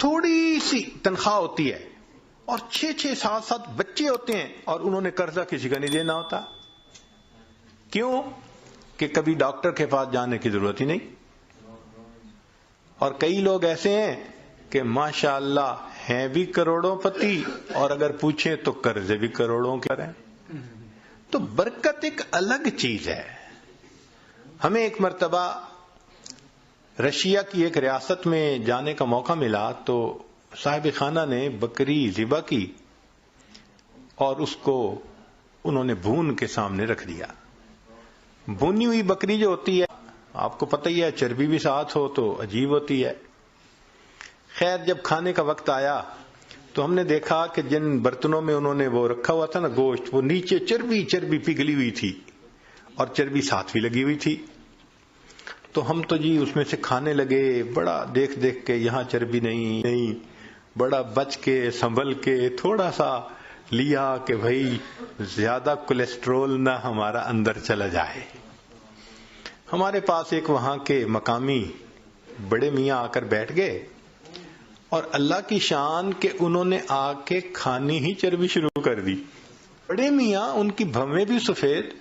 تھوڑی سی تنخواہ ہوتی ہے اور 6-6 7 بچے ہوتے ہیں اور انہوں نے قرضہ کسی کا نہیں دینا ہوتا. کیوں؟ کہ کبھی ڈاکٹر کے پاس جانے کی ضرورت ہی نہیں. اور کئی لوگ ایسے ہیں کہ ماشاءاللہ ہیں بھی کروڑوں پتی اور اگر پوچھیں تو قرضے بھی کروڑوں کے ہیں. تو برکت ایک الگ چیز ہے. ہمیں ایک مرتبہ رشیا کی ایک ریاست میں جانے کا موقع ملا تو صاحب خانہ نے بکری ذبح کی اور اس کو انہوں نے بھون کے سامنے رکھ دیا. بھونی ہوئی بکری جو ہوتی ہے آپ کو پتہ ہی ہے چربی بھی ساتھ ہو تو عجیب ہوتی ہے. خیر جب کھانے کا وقت آیا تو ہم نے دیکھا کہ جن برتنوں میں انہوں نے وہ رکھا ہوا تھا نا گوشت، وہ نیچے چربی پگھلی ہوئی تھی اور چربی ساتھ بھی لگی ہوئی تھی. تو ہم تو جی اس میں سے کھانے لگے، بڑا دیکھ کے یہاں چربی نہیں، بڑا بچ کے سنبھل کے تھوڑا سا لیا کہ بھائی زیادہ کولیسٹرول نہ ہمارا اندر چلا جائے. ہمارے پاس ایک وہاں کے مقامی بڑے میاں آ کر بیٹھ گئے اور اللہ کی شان کہ انہوں نے آ کے کھانی ہی چربی شروع کر دی. بڑے میاں ان کی بھویں بھی سفید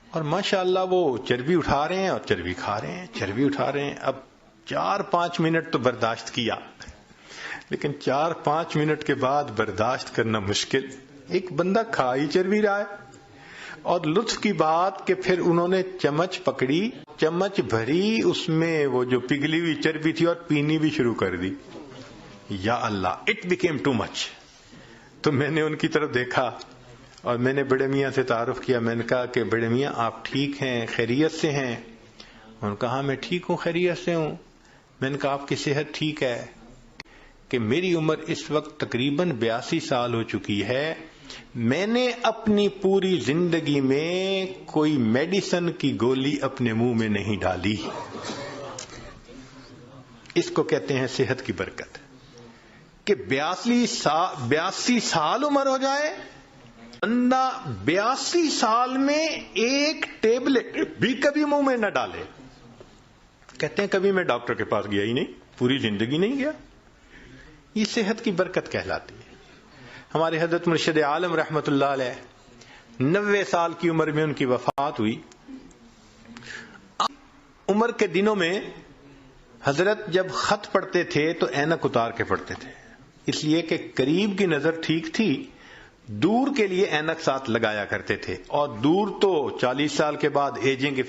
اور ماشاءاللہ وہ چربی اٹھا رہے ہیں اور چربی کھا رہے ہیں، چربی اٹھا رہے ہیں. اب 4-5 منٹ تو برداشت کیا لیکن 4-5 منٹ کے بعد برداشت کرنا مشکل. ایک بندہ کھا ہی چربی رہا ہے. اور لطف کی بات کہ پھر انہوں نے چمچ پکڑی، چمچ بھری اس میں وہ جو پگھلی ہوئی چربی تھی اور پینی بھی شروع کر دی. یا اللہ، اٹ بیکیم ٹو مچ. تو میں نے ان کی طرف دیکھا اور میں نے بڑے میاں سے تعارف کیا. میں نے کہا کہ بڑے میاں آپ ٹھیک ہیں، خیریت سے ہیں؟ انہوں نے کہا میں ٹھیک ہوں، خیریت سے ہوں. میں نے کہا آپ کی صحت ٹھیک ہے؟ کہ میری عمر اس وقت تقریباً 82 سال ہو چکی ہے. میں نے اپنی پوری زندگی میں کوئی میڈیسن کی گولی اپنے منہ میں نہیں ڈالی. اس کو کہتے ہیں صحت کی برکت. کہ 82 سال عمر ہو جائے، بندہ 82 سال میں ایک ٹیبلٹ بھی کبھی منہ میں نہ ڈالے. کہتے ہیں کبھی میں ڈاکٹر کے پاس گیا ہی نہیں، پوری زندگی نہیں گیا. یہ صحت کی برکت کہلاتی ہے. ہمارے حضرت مرشد عالم رحمت اللہ علیہ 90 سال کی عمر میں ان کی وفات ہوئی. عمر کے دنوں میں حضرت جب خط پڑھتے تھے تو اینک اتار کے پڑھتے تھے، اس لیے کہ قریب کی نظر ٹھیک تھی، دور کے لیے اینک ساتھ لگایا کرتے تھے. اور دور تو 40 سال کے بعد ایجنگ